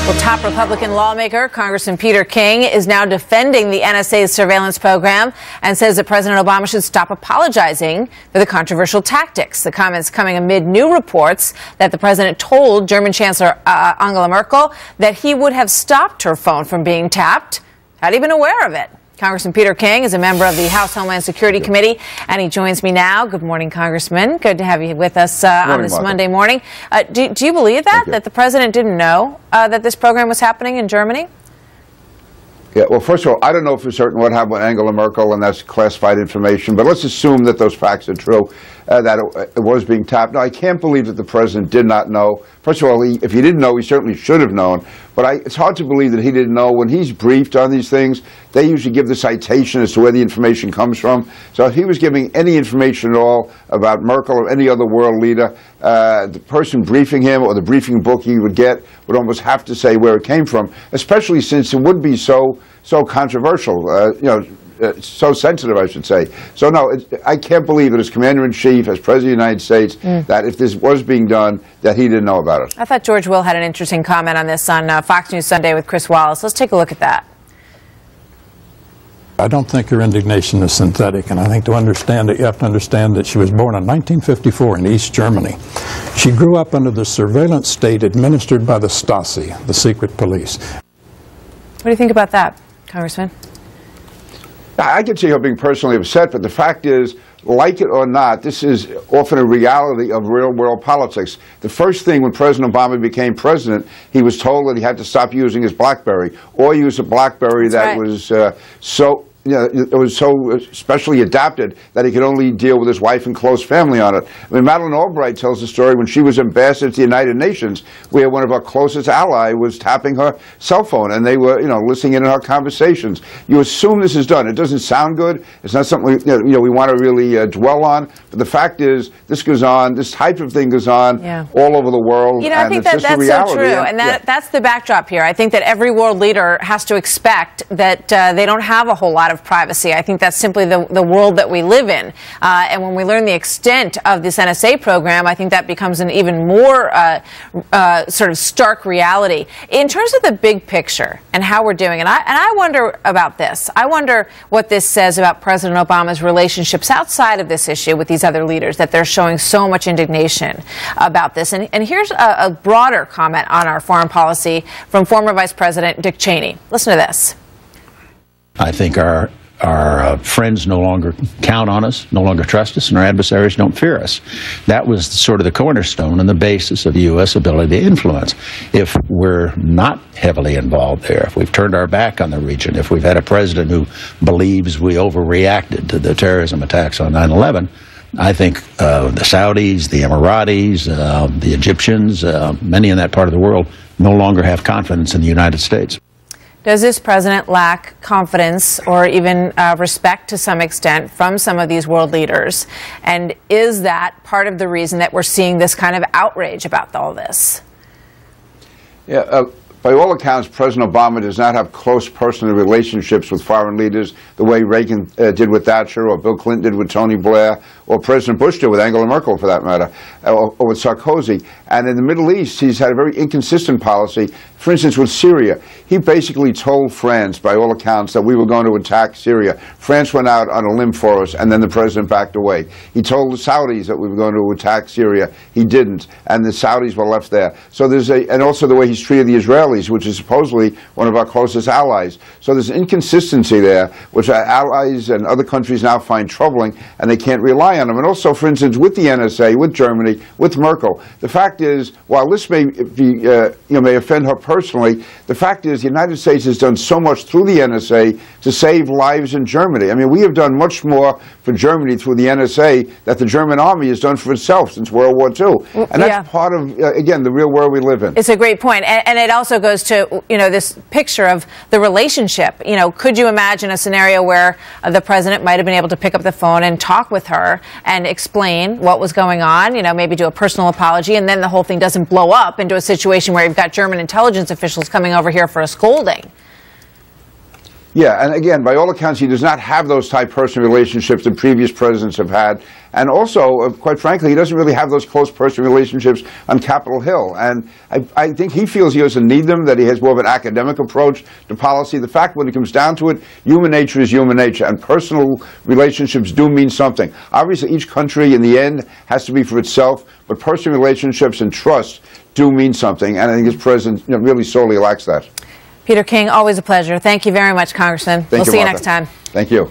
Well, top Republican lawmaker, Congressman Peter King, is now defending the NSA's surveillance program and says that President Obama should stop apologizing for the controversial tactics. The comments coming amid new reports that the president told German Chancellor Angela Merkel that he would have stopped her phone from being tapped had he been aware of it. Congressman Peter King is a member of the House Homeland Security Committee, and he joins me now. Good morning, Congressman. Good to have you with us on this Monday morning. Do you believe that the president didn't know that this program was happening in Germany? Yeah, well, first of all, I don't know for certain what happened with Angela Merkel, and that's classified information, but let's assume that those facts are true, that it was being tapped. Now, I can't believe that the president did not know. First of all, if he didn't know, he certainly should have known, but it's hard to believe that he didn't know. When he's briefed on these things, they usually give the citation as to where the information comes from. So if he was giving any information at all about Merkel or any other world leader, the person briefing him or the briefing book he would get would almost have to say where it came from, especially since it would be so controversial, so sensitive, I should say. So no, I can't believe that as Commander-in-Chief, as President of the United States, that if this was being done, that he didn't know about it. I thought George Will had an interesting comment on this on Fox News Sunday with Chris Wallace. Let's take a look at that. I don't think her indignation is synthetic, and I think to understand it, you have to understand that she was born in 1954 in East Germany. She grew up under the surveillance state administered by the Stasi, the secret police. What do you think about that, Congressman? I can see her being personally upset, but the fact is, like it or not, this is often a reality of real-world politics. The first thing when President Obama became president, he was told that he had to stop using his BlackBerry, or use a BlackBerry that was it was so specially adapted that he could only deal with his wife and close family on it. I mean, Madeleine Albright tells the story when she was ambassador to the United Nations, where one of our closest allies was tapping her cell phone, and they were, listening in on our conversations. You assume this is done. It doesn't sound good. It's not something we want to really dwell on. But the fact is, this goes on. This type of thing goes on all over the world. I think that's so true, and that's the backdrop here. I think that every world leader has to expect that they don't have a whole lot of privacy. I think that's simply the world that we live in. And when we learn the extent of this NSA program, I think that becomes an even more sort of stark reality. In terms of the big picture and how we're doing, and I wonder about this. I wonder what this says about President Obama's relationships outside of this issue with these other leaders, that they're showing so much indignation about this. And here's a broader comment on our foreign policy from former Vice President Dick Cheney. Listen to this. I think our friends no longer count on us, no longer trust us, and our adversaries don't fear us. That was sort of the cornerstone and the basis of the U.S. ability to influence. If we're not heavily involved there, if we've turned our back on the region, if we've had a president who believes we overreacted to the terrorism attacks on 9/11, I think the Saudis, the Emiratis, the Egyptians, many in that part of the world no longer have confidence in the United States. Does this president lack confidence or even respect to some extent from some of these world leaders? And is that part of the reason that we're seeing this kind of outrage about all this? Yeah, by all accounts, President Obama does not have close personal relationships with foreign leaders the way Reagan did with Thatcher, or Bill Clinton did with Tony Blair, or President Bush did with Angela Merkel, for that matter, or with Sarkozy. And in the Middle East, he's had a very inconsistent policy. For instance, with Syria, he basically told France, by all accounts, that we were going to attack Syria. France went out on a limb for us, and then the president backed away. He told the Saudis that we were going to attack Syria. He didn't, and the Saudis were left there. So there's and also the way he's treated the Israelis, which is supposedly one of our closest allies. So there's inconsistency there, which our allies and other countries now find troubling, and they can't rely on them. And also, for instance, with the NSA, with Germany, with Merkel, the fact is, while this may be, may offend her personally, the fact is the United States has done so much through the NSA to save lives in Germany. I mean, we have done much more for Germany through the NSA that the German army has done for itself since World War II. And that's part of, again, the real world we live in. It's a great point. And it also goes to, this picture of the relationship. Could you imagine a scenario where the president might have been able to pick up the phone and talk with her and explain what was going on, maybe do a personal apology, and then the whole thing doesn't blow up into a situation where you've got German intelligence officials coming over here for a scolding? Yeah, and again, by all accounts, he does not have those type personal relationships that previous presidents have had. And also, quite frankly, he doesn't really have those close personal relationships on Capitol Hill. And I think he feels he doesn't need them, that he has more of an academic approach to policy. The fact, when it comes down to it, human nature is human nature, and personal relationships do mean something. Obviously, each country, in the end, has to be for itself, but personal relationships and trust do mean something. And I think this president really sorely lacks that. Peter King, always a pleasure. Thank you very much, Congressman. We'll see you next time. Thank you.